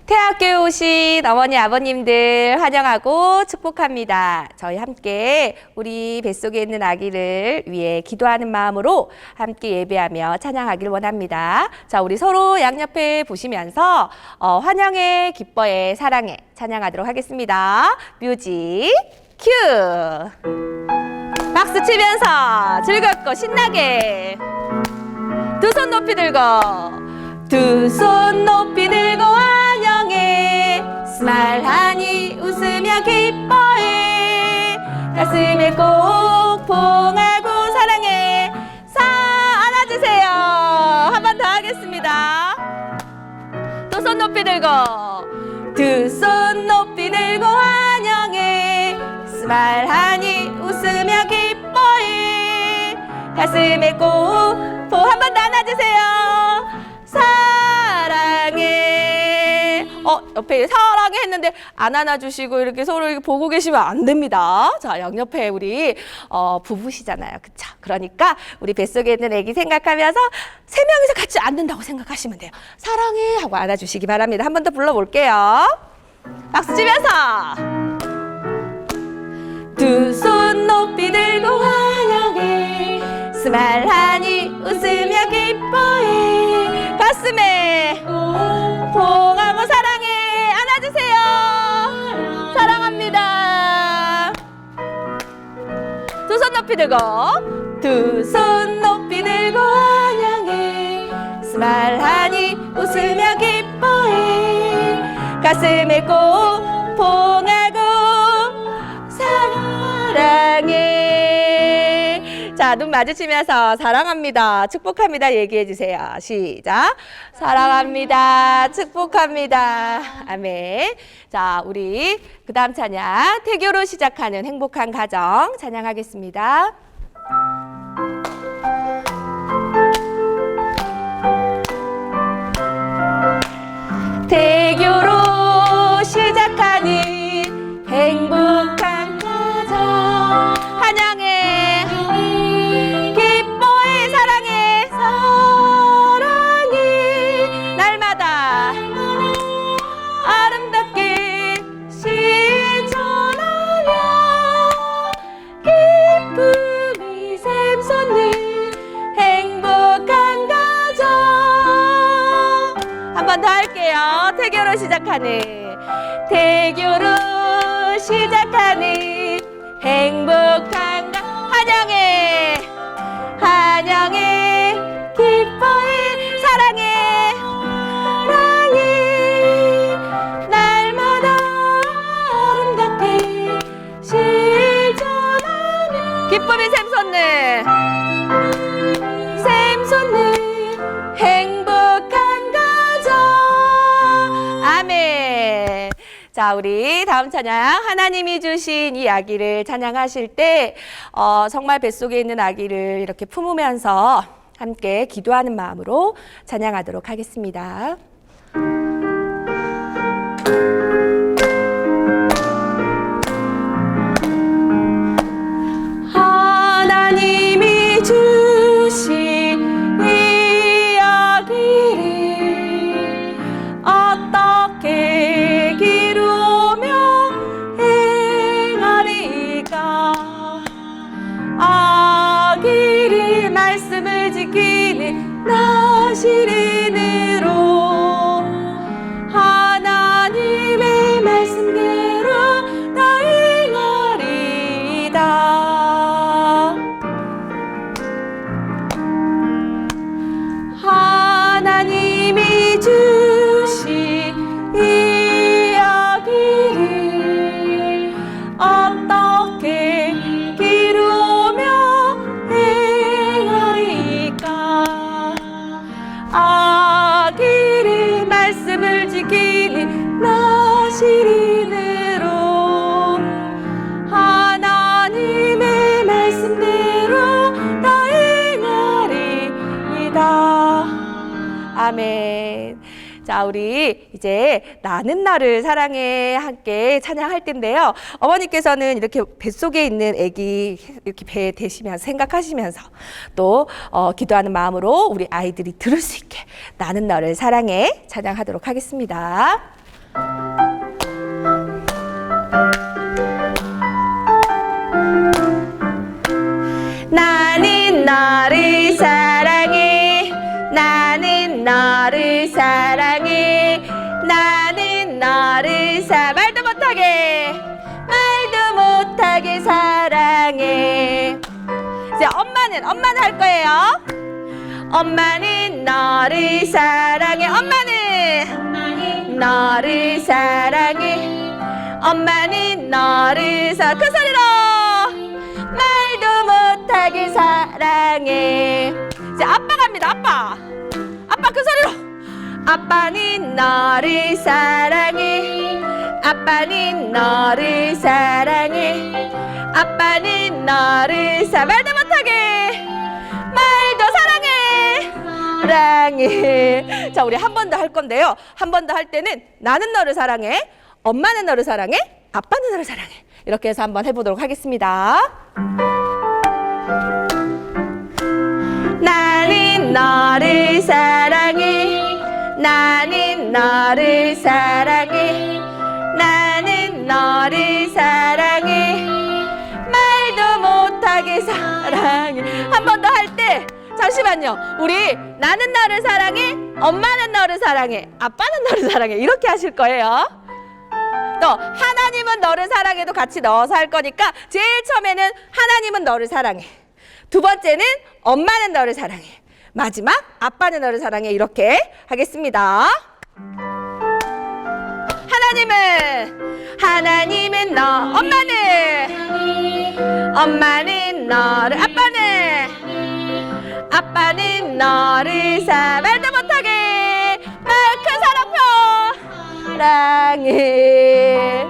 태학교에 오신 어머니, 아버님들 환영하고 축복합니다. 저희 함께 우리 뱃속에 있는 아기를 위해 기도하는 마음으로 함께 예배하며 찬양하길 원합니다. 자, 우리 서로 양옆에 보시면서 환영해, 기뻐해, 사랑해 찬양하도록 하겠습니다. 뮤직 큐! 박수 치면서 즐겁고 신나게 두 손 높이 들고 두 손 높이 들고 환영해 스마일하니 웃으며 기뻐해 가슴에 꼭 봉하고 사랑해 안아주세요. 한 번 더 하겠습니다. 두 손 높이 들고 두 손 높이 들고 환영해 스마일하니 웃으며 기뻐해 가슴에 꼭 한 번 더 안아주세요. 사랑해. 옆에 사랑해 했는데 안 안아주시고 이렇게 서로 이렇게 보고 계시면 안 됩니다. 자, 양옆에 우리 부부시잖아요. 그쵸? 그러니까 우리 뱃속에 있는 애기 생각하면서 세 명이서 같이 앉는다고 생각하시면 돼요. 사랑해 하고 안아주시기 바랍니다. 한 번 더 불러볼게요. 박수 치면서 두 손 높이 들고 환영해 스마일하니 웃으며 기뻐해 가슴에 봉하고 사랑해 안아주세요. 사랑합니다. 두 손 높이 들고 두 손 높이 들고 환영해 스마일하니 웃으며 기뻐해 가슴에 꼭 봉하고 사랑해. 자, 눈 마주치면서 사랑합니다, 축복합니다 얘기해 주세요. 시작. 사랑합니다, 축복합니다. 아멘. 자, 우리 그 다음 찬양 태교로 시작하는 행복한 가정 찬양하겠습니다. 태교로 시작하는 행복한 가정 환영해 기뻐해 사랑해 사랑해 날마다 아름답게 실천하며 기쁨이 샘솟는 행복한 가정 한 번 더 할게요. 태교로 시작하는 태교로 시작하는 행복한 환영해 환영해 기뻐해 사랑해 사랑해 날마다 아름답게 실천하며 기쁨이 샘솟는 행복한 가정 아멘. 자, 우리 다음 찬양 하나님이 주신 이 아기를 찬양하실 때 정말 뱃속에 있는 아기를 이렇게 품으면서 함께 기도하는 마음으로 찬양하도록 하겠습니다. 하나님이 주신 이 아기를 어떻게 기르며 행하리까 아기를 말씀을 지키는 나시린으로 하나님의 말씀대로 나 행하리이다. 하나님이 주신 이 아기를 어떻게 기르며 행하리까 아기를 말씀을 지키는 나시린으로 하나님의 말씀대로 다 행하리이다. 아멘. 자, 우리 이제 나는 나를 사랑해 함께 찬양할 텐데요. 어머니께서는 이렇게 뱃속에 있는 아기 이렇게 배에 대시면서 생각하시면서 또 기도하는 마음으로 우리 아이들이 들을 수 있게 나는 너를 사랑해 찬양하도록 하겠습니다. 나는 너를 사랑해. 나는 너를 사랑해. 나는 너를 말도 못하게 사랑해. 이제 엄마는 할 거예요. 엄마는 너를 사랑해. 엄마는 너를 사랑해. 엄마는 너를 그 소리로 말도 못하게 사랑해. 이제 아빠 갑니다. 아빠 그 소리로 아빠는 너를 사랑해. 아빠는 너를 사랑해. 아빠는 너를 말도 못하게 사랑해. 자, 우리 한 번 더 할 건데요. 한 번 더 할 때는 나는 너를 사랑해. 엄마는 너를 사랑해. 아빠는 너를 사랑해. 이렇게 해서 한번 해보도록 하겠습니다. 나는 너를 사랑해. 나는 너를 사랑해. 나는 너를 사랑해. 말도 못하게 사랑해. 한 번 더 할 때 잠시만요. 우리 나는 너를 사랑해. 엄마는 너를 사랑해. 아빠는 너를 사랑해. 이렇게 하실 거예요. 또 하나님은 너를 사랑해도 같이 넣어서 할 거니까 제일 처음에는 하나님은 너를 사랑해. 두 번째는 엄마는 너를 사랑해. 마지막 아빠는 너를 사랑해. 이렇게 하겠습니다. 하나님은 너. 엄마는 너를. 아빠는 너를 말도 못하게 큰 사랑해.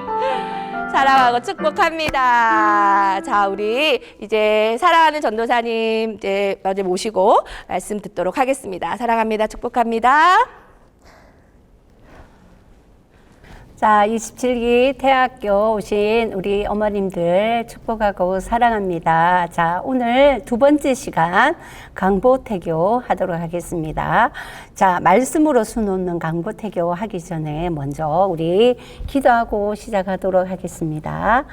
사랑하고 축복합니다. 자, 우리 이제 사랑하는 전도사님 이제 모시고 말씀 듣도록 하겠습니다. 사랑합니다. 축복합니다. 자, 27기 태학교 오신 우리 어머님들 축복하고 사랑합니다. 자, 오늘 두 번째 시간 강보태교 하도록 하겠습니다. 자, 말씀으로 수놓는 강보태교 하기 전에 먼저 우리 기도하고 시작하도록 하겠습니다.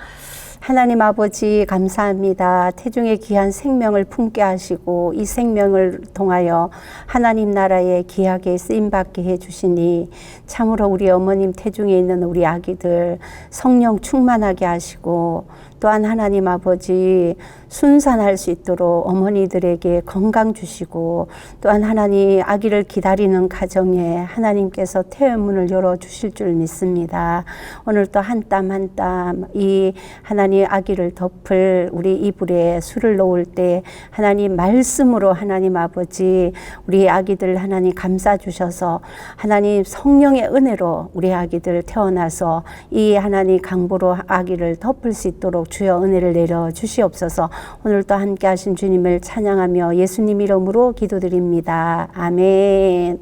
하나님 아버지 감사합니다. 태중의 귀한 생명을 품게 하시고 이 생명을 통하여 하나님 나라에 귀하게 쓰임받게 해주시니 참으로 우리 어머님 태중에 있는 우리 아기들 성령 충만하게 하시고 또한 하나님 아버지 순산할 수 있도록 어머니들에게 건강 주시고 또한 하나님 아기를 기다리는 가정에 하나님께서 태음문을 열어주실 줄 믿습니다. 오늘 또 한 땀 한 땀 이 하나님 아기를 덮을 우리 이불에 술을 놓을 때 하나님 말씀으로 하나님 아버지 우리 아기들 하나님 감싸 주셔서 하나님 성령의 은혜로 우리 아기들 태어나서 이 하나님 강보로 아기를 덮을 수 있도록 주여 은혜를 내려 주시옵소서. 오늘 또 함께 하신 주님을 찬양하며 예수님 이름으로 기도드립니다. 아멘.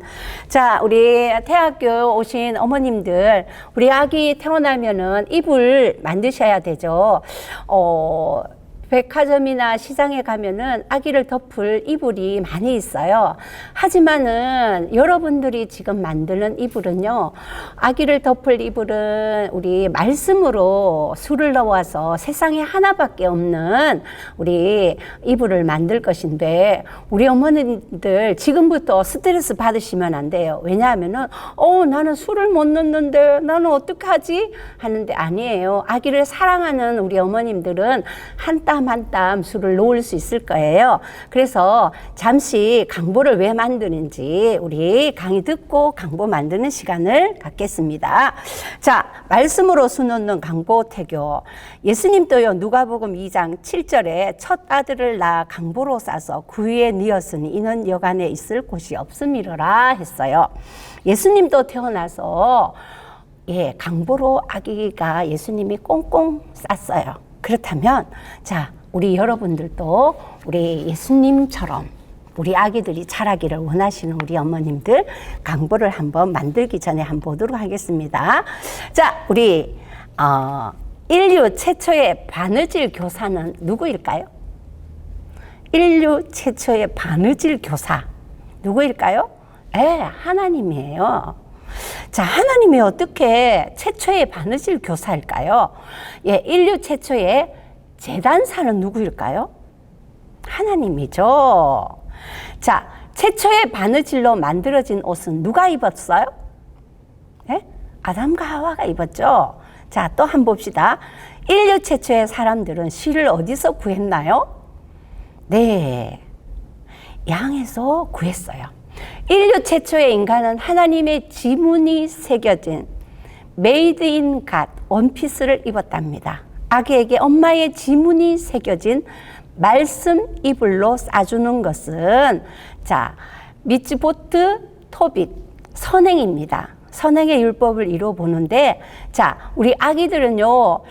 자, 우리 태학교 오신 어머님들 우리 아기 태어나면은 이불 만드셔야 되죠. 백화점이나 시장에 가면은 아기를 덮을 이불이 많이 있어요. 하지만은 여러분들이 지금 만드는 이불은요, 아기를 덮을 이불은 우리 말씀으로 술을 넣어서 세상에 하나밖에 없는 우리 이불을 만들 것인데 우리 어머니들 지금부터 스트레스 받으시면 안 돼요. 왜냐하면은 나는 술을 못 넣는데 나는 어떡하지? 하는데 아니에요. 아기를 사랑하는 우리 어머님들은 한 땀 한 땀 술을 놓을 수 있을 거예요. 그래서 잠시 강보를 왜 만드는지 우리 강의 듣고 강보 만드는 시간을 갖겠습니다. 자, 말씀으로 수놓는 강보태교. 예수님도요, 누가복음 2장 7절에 첫 아들을 낳아 강보로 싸서 구유에 뉘었으니 이는 여간에 있을 곳이 없음이로라 했어요. 예수님도 태어나서 강보로 아기가 예수님이 꽁꽁 쌌어요. 그렇다면 자, 우리 여러분들도 우리 예수님처럼 우리 아기들이 자라기를 원하시는 우리 어머님들 강보를 한번 만들기 전에 한번 보도록 하겠습니다. 자, 우리 인류 최초의 바느질 교사는 누구일까요? 인류 최초의 바느질 교사 누구일까요? 하나님이에요. 자, 하나님이 어떻게 최초의 바느질 교사일까요? 예, 인류 최초의 제단사는 누구일까요? 하나님이죠. 자, 최초의 바느질로 만들어진 옷은 누가 입었어요? 네? 아담과 하와가 입었죠. 자, 또 한 번 봅시다. 인류 최초의 사람들은 실을 어디서 구했나요? 네, 양에서 구했어요. 인류 최초의 인간은 하나님의 지문이 새겨진 메이드 인 갓 원피스를 입었답니다. 아기에게 엄마의 지문이 새겨진 말씀 이불로 싸주는 것은 자, 미츠보트 토빗 선행입니다. 선행의 율법을 이루어 보는데, 자, 우리 아기들은요,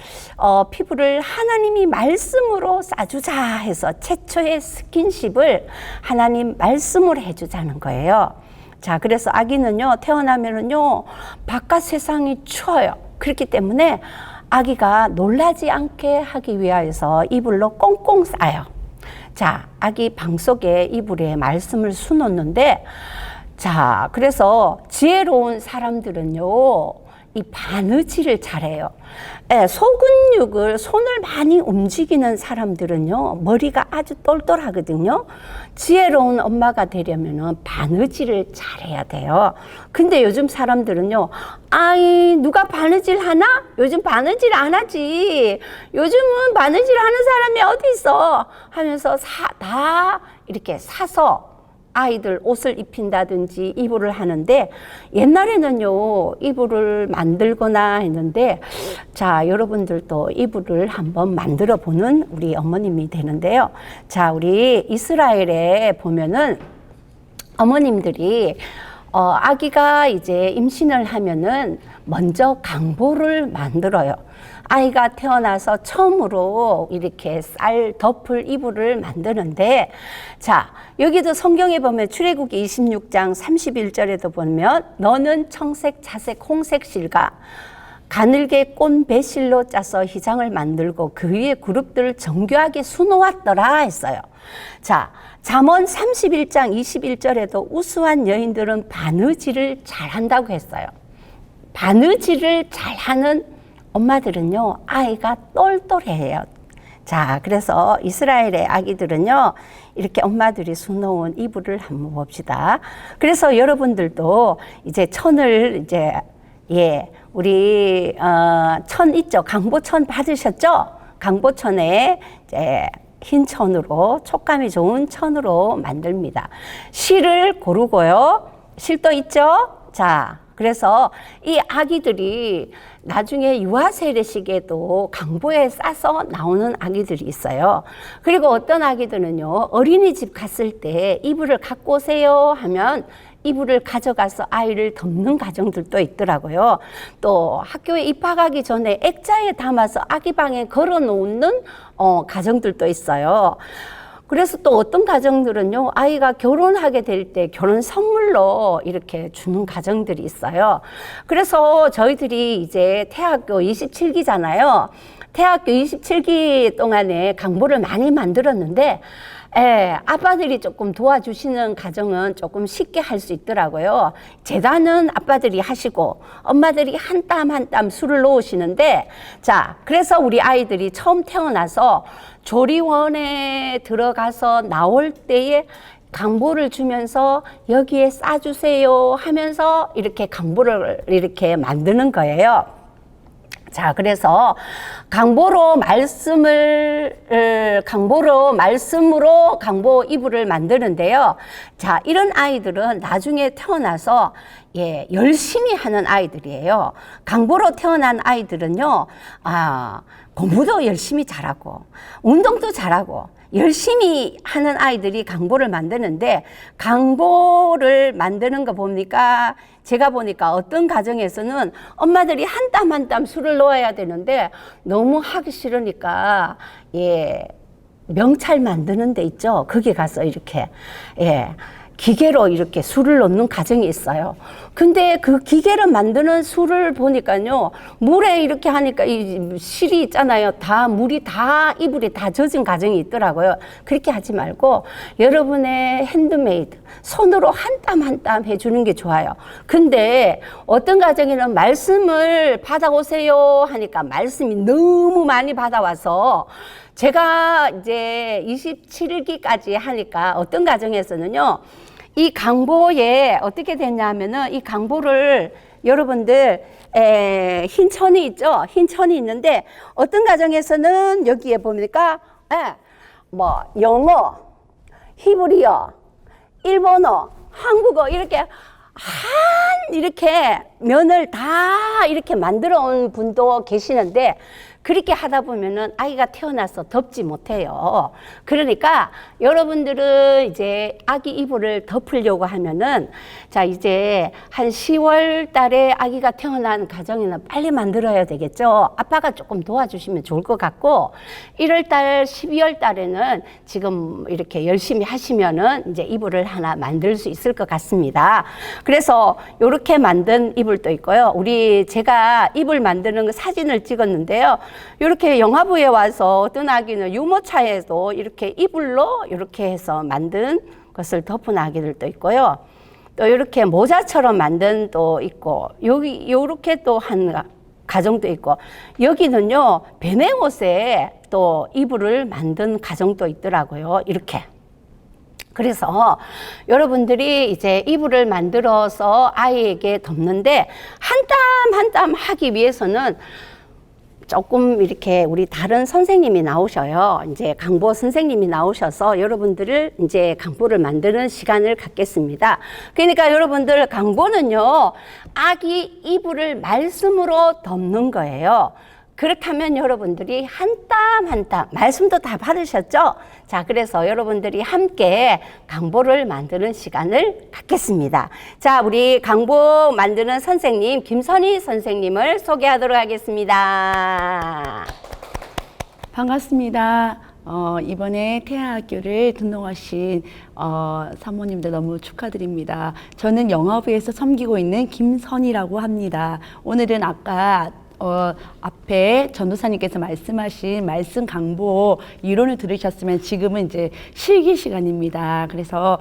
피부를 하나님이 말씀으로 싸주자 해서 최초의 스킨십을 하나님 말씀으로 해주자는 거예요. 자, 그래서 아기는요, 태어나면은요, 바깥 세상이 추워요. 그렇기 때문에 아기가 놀라지 않게 하기 위하여서 이불로 꽁꽁 싸요. 자, 아기 방 속에 이불에 말씀을 수놓는데, 자, 그래서 지혜로운 사람들은요, 이 바느질을 잘해요. 예, 소근육을, 손을 많이 움직이는 사람들은요, 머리가 아주 똘똘하거든요. 지혜로운 엄마가 되려면 바느질을 잘해야 돼요. 근데 요즘 사람들은요, 아이, 누가 바느질 하나? 요즘 바느질 안 하지. 요즘은 바느질 하는 사람이 어디 있어? 하면서 다 이렇게 사서 아이들 옷을 입힌다든지 이불을 하는데, 옛날에는요 이불을 만들거나 했는데, 자, 여러분들도 이불을 한번 만들어 보는 우리 어머님이 되는데요. 자, 우리 이스라엘에 보면은 어머님들이 아기가 이제 임신을 하면은 먼저 강보를 만들어요. 아이가 태어나서 처음으로 이렇게 쌀 덮을 이불을 만드는데, 자, 여기도 성경에 보면 출애굽기 26장 31절에도 보면 너는 청색, 자색, 홍색 실과 가늘게 꼰 배실로 짜서 휘장을 만들고 그 위에 그룹들을 정교하게 수놓았더라 했어요. 자, 잠언 31장 21절에도 우수한 여인들은 바느질을 잘한다고 했어요. 바느질을 잘하는 엄마들은요, 아이가 똘똘해요. 자, 그래서 이스라엘의 아기들은요, 이렇게 엄마들이 수놓은 이불을 한번 봅시다. 그래서 여러분들도 이제 천을 이제, 예, 우리, 천 있죠? 강보천 받으셨죠? 강보천에 이제 흰 천으로, 촉감이 좋은 천으로 만듭니다. 실을 고르고요. 실도 있죠? 자, 그래서 이 아기들이 나중에 유아 세례식에도 강보에 싸서 나오는 아기들이 있어요. 그리고 어떤 아기들은요, 어린이집 갔을 때 이불을 갖고 오세요 하면 이불을 가져가서 아이를 덮는 가정들도 있더라고요. 또 학교에 입학하기 전에 액자에 담아서 아기 방에 걸어 놓는 가정들도 있어요. 그래서 또 어떤 가정들은요, 아이가 결혼하게 될 때 결혼 선물로 이렇게 주는 가정들이 있어요. 그래서 저희들이 이제 태학교 27기잖아요. 태학교 27기 동안에 강보를 많이 만들었는데, 아빠들이 조금 도와주시는 가정은 조금 쉽게 할 수 있더라고요. 재단은 아빠들이 하시고 엄마들이 한 땀 한 땀 술을 놓으시는데, 자, 그래서 우리 아이들이 처음 태어나서 조리원에 들어가서 나올 때에 강보를 주면서 여기에 싸주세요 하면서 이렇게 강보를 이렇게 만드는 거예요. 자, 그래서 강보로 말씀으로 강보 이불을 만드는데요. 자, 이런 아이들은 나중에 태어나서 예, 열심히 하는 아이들이에요. 강보로 태어난 아이들은요, 공부도 열심히 잘하고 운동도 잘하고 열심히 하는 아이들이 강보를 만드는데, 강보를 만드는 거 보니까 제가 보니까 어떤 가정에서는 엄마들이 한 땀 한 땀 술을 넣어야 되는데 너무 하기 싫으니까 예, 명찰 만드는 데 있죠. 거기 가서 이렇게 예, 기계로 이렇게 술을 넣는 가정이 있어요. 근데 그 기계를 만드는 수를 보니까요, 물에 이렇게 하니까 이 실이 있잖아요. 다 물이 다 이불이 다 젖은 가정이 있더라고요. 그렇게 하지 말고 여러분의 핸드메이드 손으로 한 땀 한 땀 해주는 게 좋아요. 근데 어떤 가정에는 말씀을 받아오세요 하니까 말씀이 너무 많이 받아와서 제가 이제 27일기까지 하니까 어떤 가정에서는요, 이 강보에 어떻게 됐냐면은 이 강보를 여러분들 흰 천이 있죠? 흰 천이 있는데 어떤 가정에서는 여기에 보니까 뭐 영어, 히브리어, 일본어, 한국어 이렇게 이렇게 면을 다 이렇게 만들어 온 분도 계시는데 그렇게 하다 보면은 아이가 태어나서 덮지 못해요. 그러니까 여러분들은 이제 아기 이불을 덮으려고 하면은 자 이제 한 10월 달에 아기가 태어난 가정에는 빨리 만들어야 되겠죠. 아빠가 조금 도와주시면 좋을 것 같고 1월 달, 12월 달에는 지금 이렇게 열심히 하시면은 이제 이불을 하나 만들 수 있을 것 같습니다. 그래서 이렇게 만든 이불도 있고요. 제가 이불 만드는 거 사진을 찍었는데요. 이렇게 영화부에 와서 어떤 아기는 유모차에도 이렇게 이불로 이렇게 해서 만든 것을 덮은 아기들도 있고요. 또 이렇게 모자처럼 만든 또 있고, 여기 이렇게 또 한 가정도 있고, 여기는요 배낭 옷에 또 이불을 만든 가정도 있더라고요. 이렇게. 그래서 여러분들이 이제 이불을 만들어서 아이에게 덮는데 한 땀 한 땀 하기 위해서는 조금 이렇게 우리 다른 선생님이 나오셔요. 이제 강보 선생님이 나오셔서 여러분들을 이제 강보를 만드는 시간을 갖겠습니다. 그러니까 여러분들 강보는요, 아기 이불을 말씀으로 덮는 거예요. 그렇다면 여러분들이 한 땀 한 땀 말씀도 다 받으셨죠? 자, 그래서 여러분들이 함께 강보를 만드는 시간을 갖겠습니다. 자, 우리 강보 만드는 선생님 김선희 선생님을 소개하도록 하겠습니다. 반갑습니다. 이번에 태아학교를 등록하신 사모님들 너무 축하드립니다. 저는 영화부에서 섬기고 있는 김선희라고 합니다. 오늘은 아까 앞에 전도사님께서 말씀하신 말씀 강보 이론을 들으셨으면 지금은 이제 실기 시간입니다. 그래서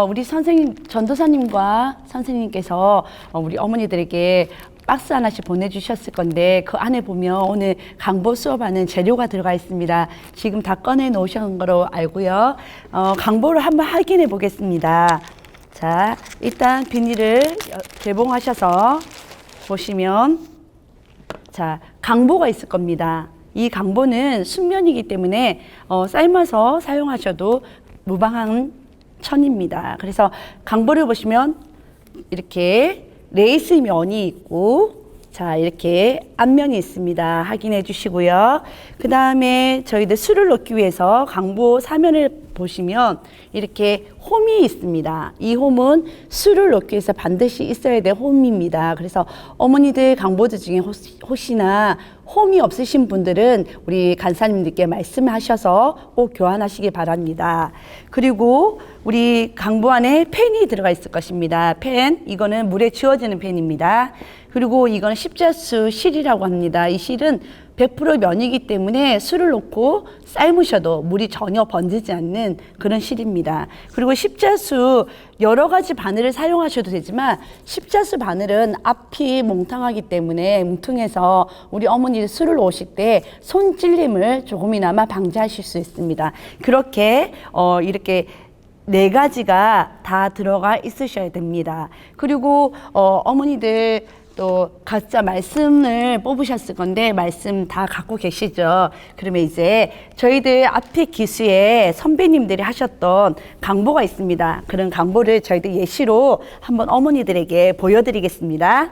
우리 전도사님과 선생님께서 우리 어머니들에게 박스 하나씩 보내주셨을 건데 그 안에 보면 오늘 강보 수업하는 재료가 들어가 있습니다. 지금 다 꺼내 놓으신 거로 알고요. 강보를 한번 확인해 보겠습니다. 자, 일단 비닐을 개봉하셔서 보시면 자, 강보가 있을 겁니다. 이 강보는 순면이기 때문에 삶아서 사용하셔도 무방한 천입니다. 그래서 강보를 보시면 이렇게 레이스 면이 있고 자, 이렇게 앞면이 있습니다. 확인해 주시고요. 그 다음에 저희들 술을 넣기 위해서 강보 사면을 보시면 이렇게 홈이 있습니다. 이 홈은 술을 넣기 위해서 반드시 있어야 될 홈입니다. 그래서 어머니들 강보들 중에 혹시나 홈이 없으신 분들은 우리 간사님들께 말씀하셔서 꼭 교환하시기 바랍니다. 그리고 우리 강보 안에 펜이 들어가 있을 것입니다. 펜, 이거는 물에 지워지는 펜입니다. 그리고 이건 십자수 실이라고 합니다. 이 실은 100% 면이기 때문에 술을 넣고 삶으셔도 물이 전혀 번지지 않는 그런 실입니다. 그리고 십자수 여러 가지 바늘을 사용하셔도 되지만 십자수 바늘은 앞이 몽탕하기 때문에 뭉퉁해서 우리 어머니들 술을 넣으실 때 손 찔림을 조금이나마 방지하실 수 있습니다. 그렇게 이렇게 4가지가 다 들어가 있으셔야 됩니다. 그리고 어머니들 또 각자 말씀을 뽑으셨을 건데 말씀 다 갖고 계시죠? 그러면 이제 저희들 앞에 기수에 선배님들이 하셨던 강보가 있습니다. 그런 강보를 저희들 예시로 한번 어머니들에게 보여드리겠습니다.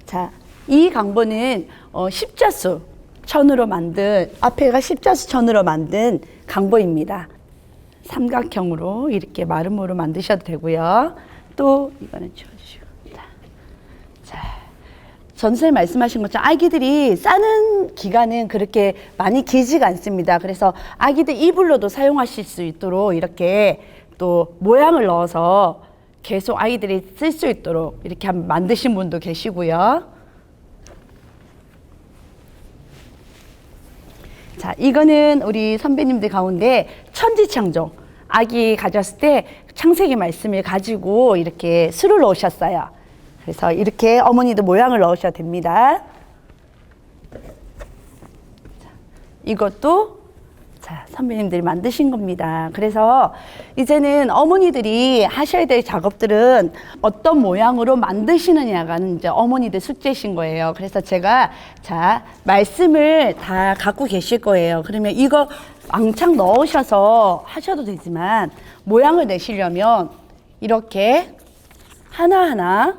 자, 이 강보는 십자수 천으로 만든, 앞에가 십자수 천으로 만든 강보입니다. 삼각형으로 이렇게 마름모로 만드셔도 되고요. 또 이거는 지워주시고, 자, 전선생님 말씀하신 것처럼 아기들이 싸는 기간은 그렇게 많이 길지가 않습니다. 그래서 아기들 이불로도 사용하실 수 있도록 이렇게 또 모양을 넣어서 계속 아이들이 쓸 수 있도록 이렇게 한번 만드신 분도 계시고요. 자, 이거는 우리 선배님들 가운데 천지창조, 아기 가졌을 때 창세기 말씀을 가지고 이렇게 수를 넣으셨어요. 그래서 이렇게 어머니도 모양을 넣으셔도 됩니다. 자, 이것도 자, 선배님들이 만드신 겁니다. 그래서 이제는 어머니들이 하셔야 될 작업들은 어떤 모양으로 만드시느냐가 이제 어머니들 숙제신 거예요. 그래서 제가 자, 말씀을 다 갖고 계실 거예요. 그러면 이거 왕창 넣으셔서 하셔도 되지만 모양을 내시려면 이렇게 하나하나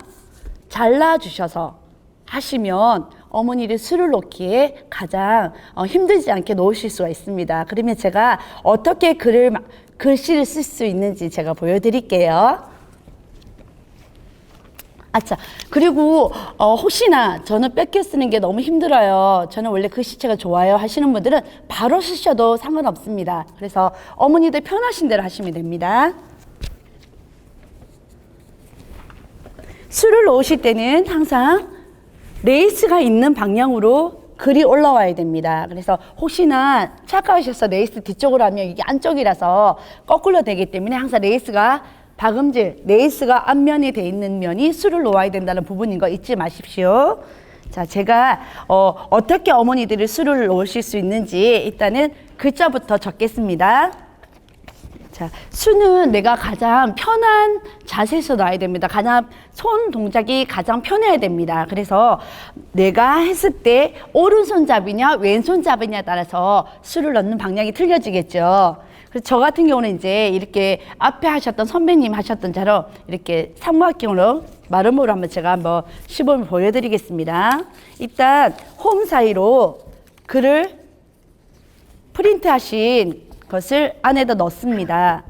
잘라주셔서 하시면 어머니를 술을 놓기에 가장 힘들지 않게 놓으실 수가 있습니다. 그러면 제가 어떻게 글씨를 쓸 수 있는지 제가 보여드릴게요. 아차, 그리고 혹시나 저는 뺏겨 쓰는 게 너무 힘들어요. 저는 원래 글씨체가 좋아요 하시는 분들은 바로 쓰셔도 상관없습니다. 그래서 어머니들 편하신 대로 하시면 됩니다. 술을 놓으실 때는 항상 레이스가 있는 방향으로 글이 올라와야 됩니다. 그래서 혹시나 착각하셔서 레이스 뒤쪽으로 하면 이게 안쪽이라서 거꾸로 되기 때문에 항상 레이스가 박음질, 레이스가 앞면이 돼 있는 면이 술을 놓아야 된다는 부분인 거 잊지 마십시오. 자, 제가 어떻게 어머니들이 술을 놓으실 수 있는지 일단은 글자부터 적겠습니다. 자, 수는 내가 가장 편한 자세에서 놔야 됩니다. 가장 손 동작이 가장 편해야 됩니다. 그래서 내가 했을 때 오른손잡이냐 왼손잡이냐에 따라서 수를 넣는 방향이 틀려지겠죠. 그래서 저 같은 경우는 이제 이렇게 앞에 하셨던 선배님 하셨던 자로 이렇게 삼각형으로 마름모로 한번 제가 한번 시범을 보여드리겠습니다. 일단 홈 사이로 글을 프린트하신 것을 안에다 넣습니다.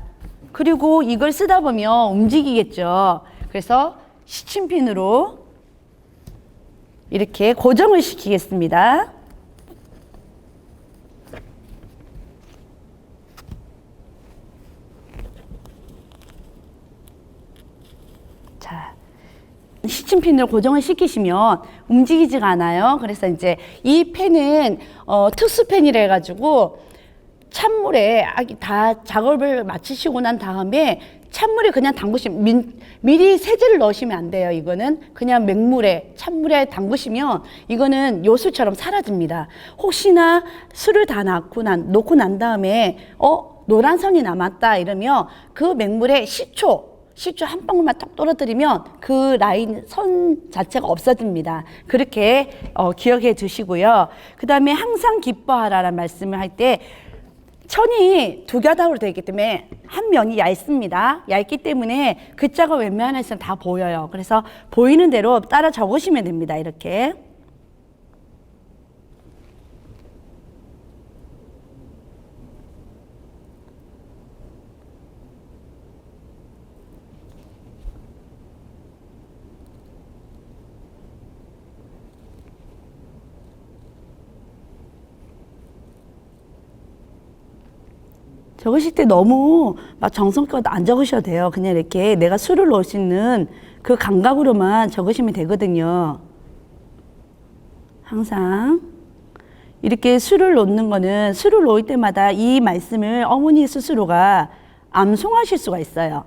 그리고 이걸 쓰다 보면 움직이겠죠. 그래서 시침핀으로 이렇게 고정을 시키겠습니다. 자, 시침핀으로 고정을 시키시면 움직이지가 않아요. 그래서 이제 이 펜은 특수펜이라 해가지고 찬물에 다 작업을 마치시고 난 다음에 찬물에 그냥 담그시면 미리 세제를 넣으시면 안 돼요. 이거는 그냥 맹물에 찬물에 담그시면 이거는 요술처럼 사라집니다. 혹시나 술을 다 놓고 난 다음에 노란 선이 남았다 이러면 그 맹물에 식초 한 방울만 딱 떨어뜨리면 그 라인 선 자체가 없어집니다. 그렇게 기억해 두시고요. 그 다음에 항상 기뻐하라라는 말씀을 할 때 천이 두 가닥으로 되어 있기 때문에 한 면이 얇습니다. 얇기 때문에 글자가 웬만해서는 다 보여요. 그래서 보이는 대로 따라 적으시면 됩니다. 이렇게. 적으실 때 너무 막 정성껏 안 적으셔도 돼요. 그냥 이렇게 내가 술을 넣을 수 있는 그 감각으로만 적으시면 되거든요. 항상 이렇게 술을 놓는 거는 술을 놓을 때마다 이 말씀을 어머니 스스로가 암송하실 수가 있어요.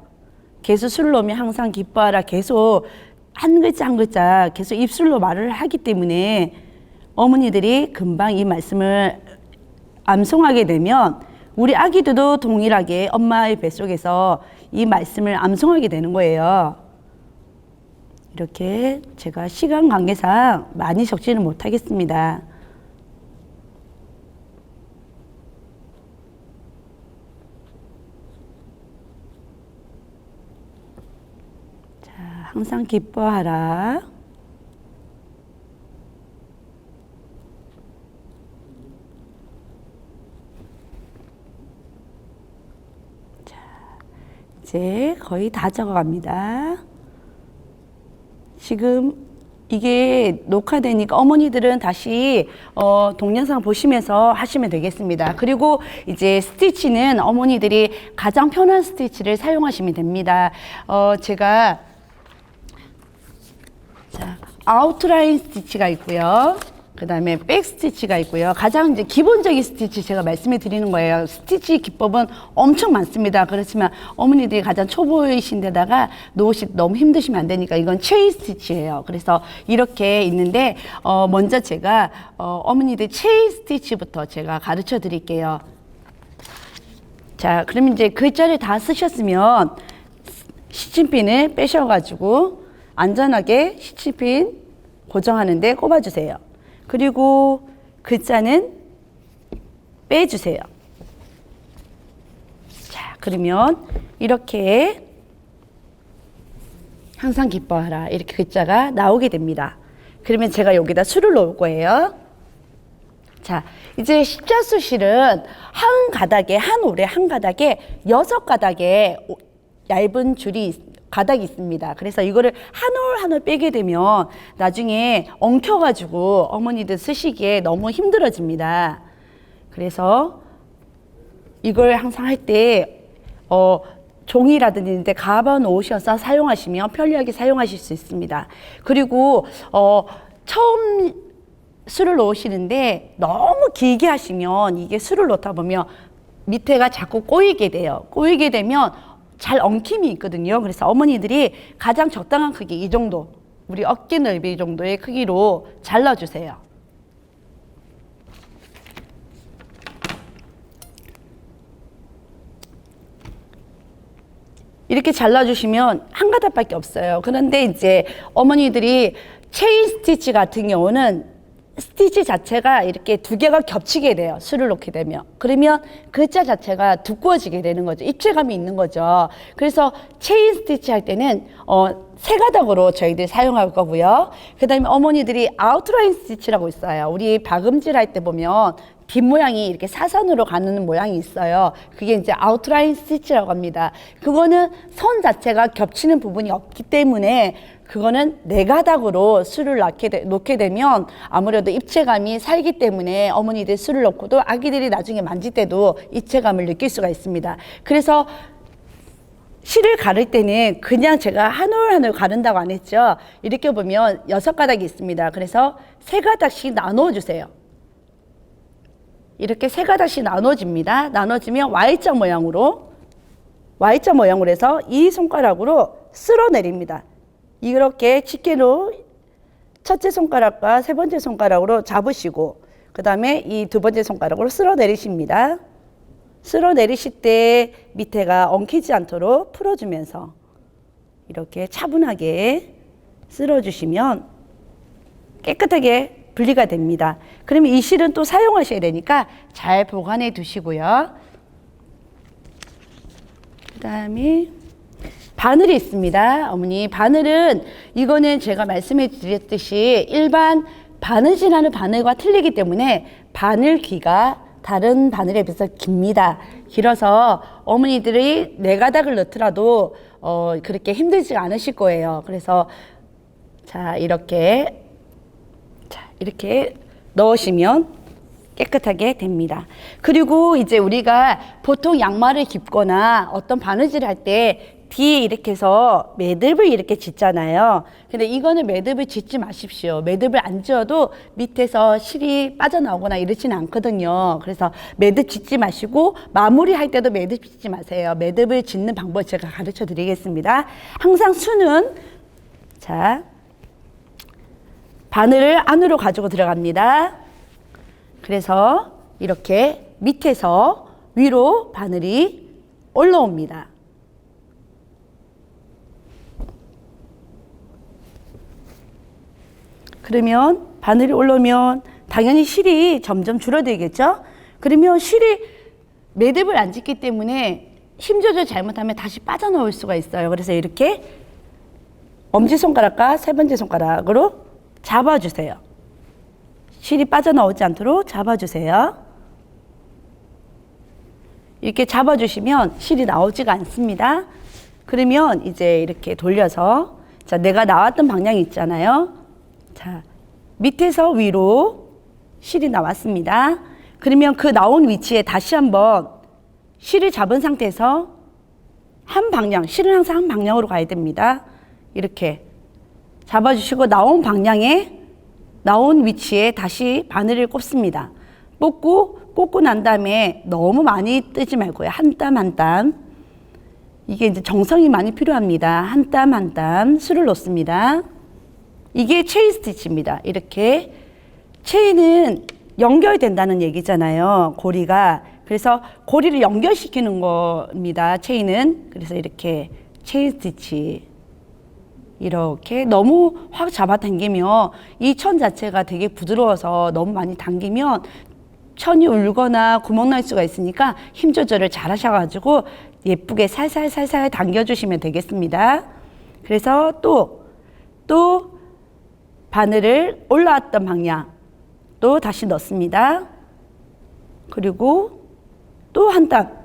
계속 술을 놓으면 항상 기뻐하라 계속 한 글자 한 글자 계속 입술로 말을 하기 때문에 어머니들이 금방 이 말씀을 암송하게 되면 우리 아기들도 동일하게 엄마의 뱃속에서 이 말씀을 암송하게 되는 거예요. 이렇게 제가 시간 관계상 많이 적지는 못하겠습니다. 자, 항상 기뻐하라. 이제 거의 다 적어갑니다. 지금 이게 녹화되니까 어머니들은 다시 동영상 보시면서 하시면 되겠습니다. 그리고 이제 스티치는 어머니들이 가장 편한 스티치를 사용하시면 됩니다. 제가 자, 아웃라인 스티치가 있고요. 그 다음에 백 스티치가 있고요. 가장 이제 기본적인 스티치 제가 말씀해 드리는 거예요. 스티치 기법은 엄청 많습니다. 그렇지만 어머니들이 가장 초보이신 데다가 놓으시 너무 힘드시면 안 되니까 이건 체인 스티치예요. 그래서 이렇게 있는데 먼저 제가 어머니들 체인 스티치부터 제가 가르쳐 드릴게요. 자, 그럼 이제 글자를 다 쓰셨으면 시침핀을 빼셔가지고 안전하게 시침핀 고정하는데 꼽아주세요. 그리고 글자는 빼주세요. 자, 그러면 이렇게 항상 기뻐하라 이렇게 글자가 나오게 됩니다. 그러면 제가 여기다 수를 놓을 거예요. 자, 이제 십자수실은 한 가닥에, 한 올에 한 가닥에 6가닥의 얇은 줄이 가닥이 있습니다. 그래서 이거를 한 올 한 올 빼게 되면 나중에 엉켜가지고 어머니들 쓰시기에 너무 힘들어집니다. 그래서 이걸 항상 할 때 종이라든지 가방 놓으셔서 사용하시면 편리하게 사용하실 수 있습니다. 그리고 처음 술을 놓으시는데 너무 길게 하시면 이게 술을 놓다 보면 밑에가 자꾸 꼬이게 돼요. 꼬이게 되면 잘 엉킴이 있거든요. 그래서 어머니들이 가장 적당한 크기 이 정도, 우리 어깨 넓이 정도의 크기로 잘라주세요. 이렇게 잘라주시면 한 가닥밖에 없어요. 그런데 이제 어머니들이 체인 스티치 같은 경우는 스티치 자체가 이렇게 2개가 겹치게 돼요. 술을 놓게 되면. 그러면 글자 자체가 두꺼워지게 되는 거죠. 입체감이 있는 거죠. 그래서 체인 스티치 할 때는 3가닥으로 저희들 사용할 거고요. 그 다음에 어머니들이 아웃라인 스티치라고 있어요. 우리 박음질 할 때 보면 뒷모양이 이렇게 사선으로 가는 모양이 있어요. 그게 이제 아웃라인 스티치라고 합니다. 그거는 선 자체가 겹치는 부분이 없기 때문에 그거는 4가닥으로 술을 놓게 되면 아무래도 입체감이 살기 때문에 어머니들 술을 놓고도 아기들이 나중에 만질 때도 입체감을 느낄 수가 있습니다. 그래서 실을 가를 때는 그냥 제가 한 올 한 올 가른다고 안 했죠. 이렇게 보면 6가닥이 있습니다. 그래서 3가닥씩 나눠 주세요. 이렇게 3가닥씩 나눠집니다. 나눠지면 Y자 모양으로 해서 이 손가락으로 쓸어 내립니다. 이렇게 집게로 첫째 손가락과 3번째 손가락으로 잡으시고 그 다음에 이 2번째 손가락으로 쓸어 내리십니다. 쓸어 내리실 때 밑에가 엉키지 않도록 풀어주면서 이렇게 차분하게 쓸어주시면 깨끗하게 분리가 됩니다. 그러면 이 실은 또 사용하셔야 되니까 잘 보관해 두시고요. 그 다음에 바늘이 있습니다. 어머니, 바늘은 이거는 제가 말씀해 드렸듯이 일반 바느질하는 바늘과 틀리기 때문에 바늘 귀가 다른 바늘에 비해서 깁니다. 길어서 어머니들이 4가닥을 넣더라도 그렇게 힘들지 않으실 거예요. 그래서 자, 이렇게 넣으시면 깨끗하게 됩니다. 그리고 이제 우리가 보통 양말을 깁거나 어떤 바느질을 할 때 뒤에 이렇게 해서 매듭을 이렇게 짓잖아요. 근데 이거는 매듭을 짓지 마십시오. 매듭을 안 지어도 밑에서 실이 빠져나오거나 이러지는 않거든요. 그래서 매듭 짓지 마시고 마무리할 때도 매듭 짓지 마세요. 매듭을 짓는 방법 제가 가르쳐 드리겠습니다. 항상 수는 자, 바늘을 안으로 가지고 들어갑니다. 그래서 이렇게 밑에서 위로 바늘이 올라옵니다. 그러면 바늘이 올라오면 당연히 실이 점점 줄어들겠죠? 그러면 실이 매듭을 안 짓기 때문에 힘 조절 잘못하면 다시 빠져나올 수가 있어요. 그래서 이렇게 엄지손가락과 3번째 손가락으로 잡아주세요. 실이 빠져나오지 않도록 잡아주세요. 이렇게 잡아주시면 실이 나오지가 않습니다. 그러면 이제 이렇게 돌려서 자, 내가 나왔던 방향이 있잖아요. 자, 밑에서 위로 실이 나왔습니다. 그러면 그 나온 위치에 다시 한번 실을 잡은 상태에서 한 방향, 실은 항상 한 방향으로 가야 됩니다. 이렇게 잡아주시고 나온 위치에 다시 바늘을 꼽습니다. 꽂고 난 다음에 너무 많이 뜨지 말고요. 한 땀 한 땀. 이게 이제 정성이 많이 필요합니다. 한 땀 한 땀 술을 넣습니다. 이게 체인 스티치입니다. 이렇게 체인은 연결된다는 얘기잖아요. 고리가. 그래서 고리를 연결시키는 겁니다. 체인은. 그래서 이렇게 체인 스티치. 이렇게 너무 확 잡아당기면 이 천 자체가 되게 부드러워서 너무 많이 당기면 천이 울거나 구멍 날 수가 있으니까 힘 조절을 잘 하셔가지고 예쁘게 살살살살 당겨주시면 되겠습니다. 그래서 또 바늘을 올라왔던 방향 또 다시 넣습니다. 그리고 또 한 땀.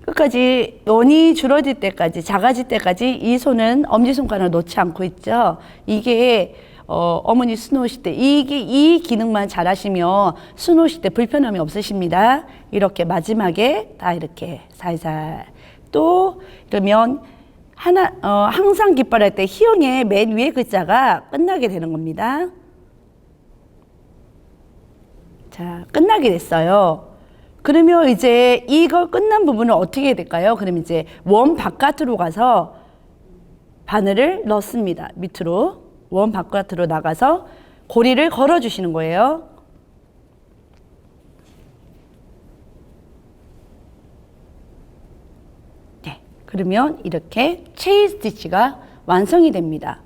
끝까지 원이 줄어들 때까지, 작아질 때까지 이 손은 엄지손가락을 놓지 않고 있죠. 이게 어머니 수놓으실 때 이 기능만 잘 하시면 수놓으실 때 불편함이 없으십니다. 이렇게 마지막에 다 이렇게 살살. 또 그러면 항상 깃발할 때 희영의 맨 위에 글자가 끝나게 되는 겁니다. 자, 끝나게 됐어요. 그러면 이제 이거 끝난 부분은 어떻게 해야 될까요? 그럼 이제 원 바깥으로 가서 바늘을 넣습니다. 밑으로 원 바깥으로 나가서 고리를 걸어 주시는 거예요. 네, 그러면 이렇게 체인 스티치가 완성이 됩니다.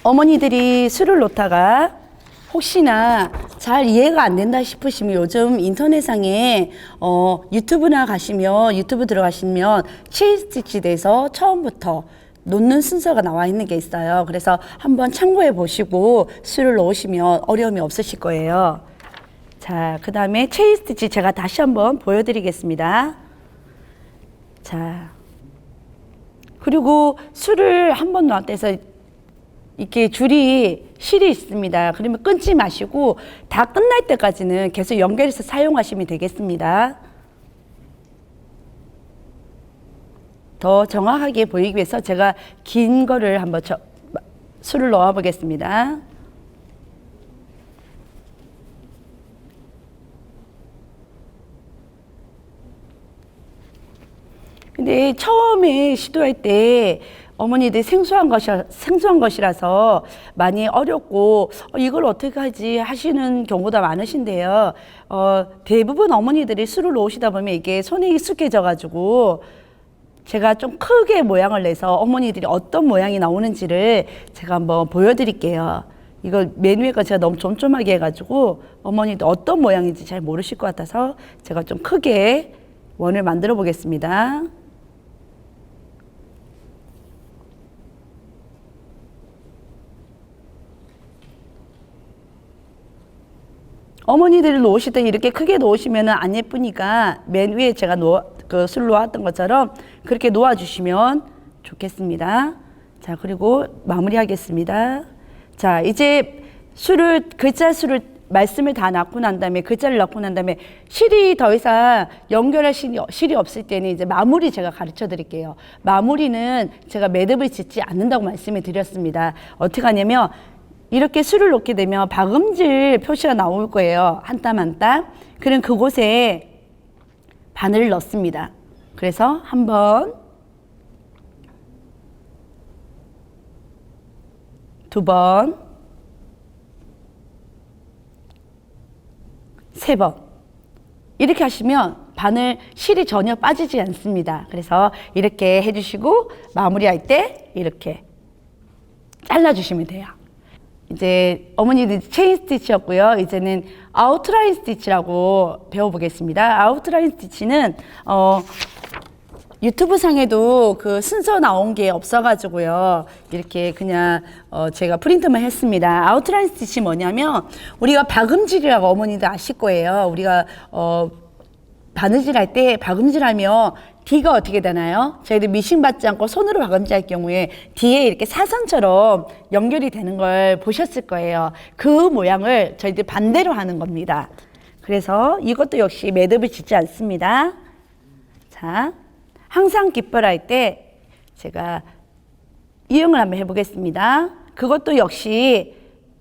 어머니들이 술을 놓다가 혹시나 잘 이해가 안 된다 싶으시면 요즘 인터넷상에 유튜브 들어가시면 체인 스티치 돼서 처음부터 놓는 순서가 나와 있는 게 있어요. 그래서 한번 참고해 보시고 술을 놓으시면 어려움이 없으실 거예요. 자, 그 다음에 체인 스티치 제가 다시 한번 보여드리겠습니다. 자, 그리고 술을 한번 놨다 해서 이렇게 실이 있습니다. 그러면 끊지 마시고 다 끝날 때까지는 계속 연결해서 사용하시면 되겠습니다. 더 정확하게 보이기 위해서 제가 긴 거를 한번 술을 넣어 보겠습니다. 근데 처음에 시도할 때 어머니들 생소한 것이라서 많이 어렵고 이걸 어떻게 하지 하시는 경우가 많으신데요. 대부분 어머니들이 술을 놓으시다 보면 이게 손에 익숙해져 가지고 제가 좀 크게 모양을 내서 어머니들이 어떤 모양이 나오는지를 제가 한번 보여드릴게요. 이거 맨 위에 거 제가 너무 촘촘하게 해가지고 어머니도 어떤 모양인지 잘 모르실 것 같아서 제가 좀 크게 원을 만들어 보겠습니다. 어머니들이 놓으실 때 이렇게 크게 놓으시면 안 예쁘니까 맨 위에 제가 술 놓았던 것처럼 그렇게 놓아주시면 좋겠습니다. 자, 그리고 마무리하겠습니다. 자, 이제 글자 수를 말씀을 다 낳고 난 다음에 글자를 넣고 난 다음에 실이 더 이상 연결할 실이 없을 때는 이제 마무리 제가 가르쳐 드릴게요. 마무리는 제가 매듭을 짓지 않는다고 말씀을 드렸습니다. 어떻게 하냐면 이렇게 술을 놓게 되면 박음질 표시가 나올 거예요. 한 땀 한 땀. 그럼 그곳에 바늘을 넣습니다. 그래서 한 번, 두 번, 세 번. 이렇게 하시면 실이 전혀 빠지지 않습니다. 그래서 이렇게 해주시고 마무리할 때 이렇게 잘라주시면 돼요. 이제 어머니들 체인 스티치였고요. 이제는 아웃라인 스티치라고 배워보겠습니다. 아웃라인 스티치는 유튜브 상에도 그 순서 나온 게 없어가지고요. 이렇게 그냥 제가 프린트만 했습니다. 아웃라인 스티치 뭐냐면 우리가 박음질이라고 어머니들 아실 거예요. 우리가 바느질할 때 박음질하면 뒤가 어떻게 되나요? 저희들 미싱 받지 않고 손으로 박음질할 경우에 뒤에 이렇게 사선처럼 연결이 되는 걸 보셨을 거예요. 그 모양을 저희들 반대로 하는 겁니다. 그래서 이것도 역시 매듭을 짓지 않습니다. 자, 항상 깃벌할 때 제가 이용을 한번 해보겠습니다. 그것도 역시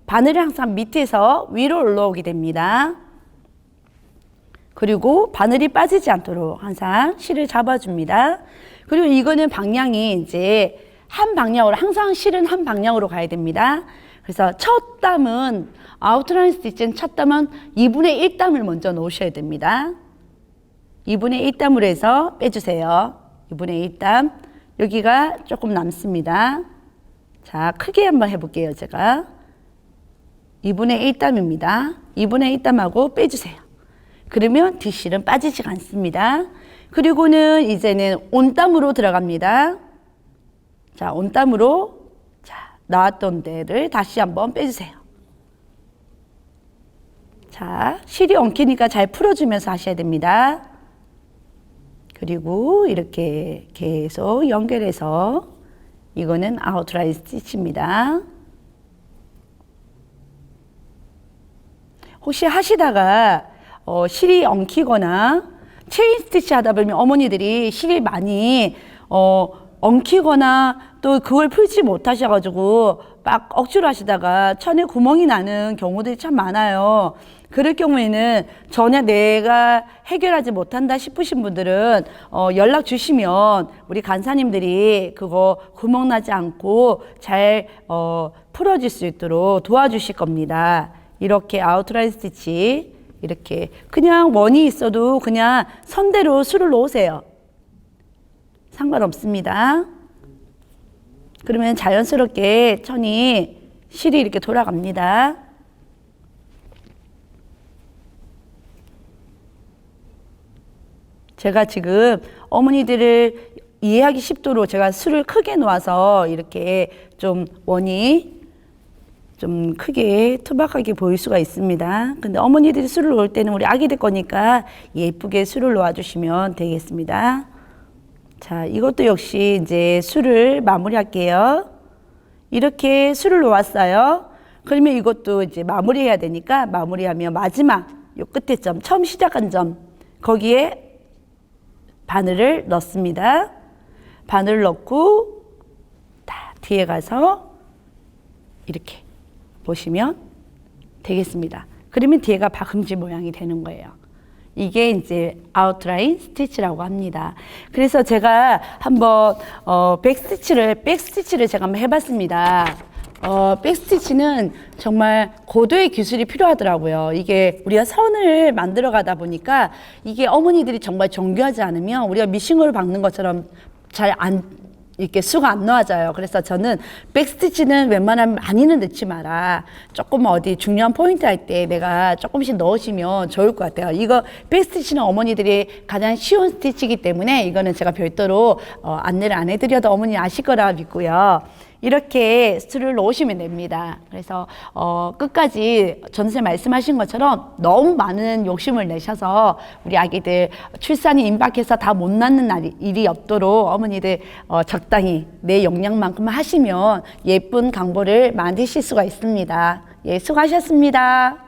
바늘을 항상 밑에서 위로 올라오게 됩니다. 그리고 바늘이 빠지지 않도록 항상 실을 잡아줍니다. 그리고 이거는 방향이 이제 한 방향으로, 항상 실은 한 방향으로 가야 됩니다. 그래서 첫 땀은, 아웃라인 스티치는 첫 땀은 2분의 1땀을 먼저 놓으셔야 됩니다. 2분의 1땀으로 해서 빼주세요. 2분의 1땀. 여기가 조금 남습니다. 자, 크게 한번 해볼게요, 제가. 2분의 1땀입니다. 2분의 1땀하고 빼주세요. 그러면 뒷실은 빠지지가 않습니다. 그리고는 이제는 온땀으로 들어갑니다. 자, 온땀으로 자, 나왔던 데를 다시 한번 빼주세요. 자, 실이 엉키니까 잘 풀어주면서 하셔야 됩니다. 그리고 이렇게 계속 연결해서 이거는 아웃라인 스티치입니다. 혹시 하시다가 실이 엉키거나 체인 스티치 하다 보면 어머니들이 실이 많이 엉키거나 또 그걸 풀지 못하셔가지고 막 억지로 하시다가 천에 구멍이 나는 경우들이 참 많아요. 그럴 경우에는 전혀 내가 해결하지 못한다 싶으신 분들은 연락 주시면 우리 간사님들이 그거 구멍 나지 않고 잘 풀어질 수 있도록 도와주실 겁니다. 이렇게 아웃라인 스티치 이렇게 그냥 원이 있어도 그냥 선대로 술을 놓으세요. 상관없습니다. 그러면 자연스럽게 천이 실이 이렇게 돌아갑니다. 제가 지금 어머니들을 이해하기 쉽도록 제가 술을 크게 놓아서 이렇게 좀 원이 좀 크게 투박하게 보일 수가 있습니다. 근데 어머니들이 술을 놓을 때는 우리 아기들 거니까 예쁘게 술을 놓아주시면 되겠습니다. 자, 이것도 역시 이제 술을 마무리할게요. 이렇게 술을 놓았어요. 그러면 이것도 이제 마무리해야 되니까 마무리하면 마지막 요 끝에 점, 처음 시작한 점 거기에 바늘을 넣습니다. 바늘을 넣고 다 뒤에 가서 이렇게 보시면 되겠습니다. 그러면 뒤에가 박음질 모양이 되는 거예요. 이게 이제 아웃라인 스티치라고 합니다. 그래서 제가 한번 백스티치를 제가 한번 해봤습니다. 백스티치는 정말 고도의 기술이 필요하더라고요. 이게 우리가 선을 만들어 가다 보니까 이게 어머니들이 정말 정교하지 않으면 우리가 미싱으로 박는 것처럼 잘 이렇게 수가 안 놓아져요. 그래서 저는 백스티치는 웬만하면 많이는 넣지 마라. 조금 어디 중요한 포인트 할 때 내가 조금씩 넣으시면 좋을 것 같아요. 이거 백스티치는 어머니들이 가장 쉬운 스티치이기 때문에 이거는 제가 별도로 안내를 안 해드려도 어머니 아실 거라 믿고요. 이렇게 술을 놓으시면 됩니다. 그래서 끝까지 전선생님 말씀하신 것처럼 너무 많은 욕심을 내셔서 우리 아기들 출산이 임박해서 다 못 낳는 일이 없도록 어머니들 적당히 내 역량만큼 하시면 예쁜 강보를 만드실 수가 있습니다. 예, 수고하셨습니다.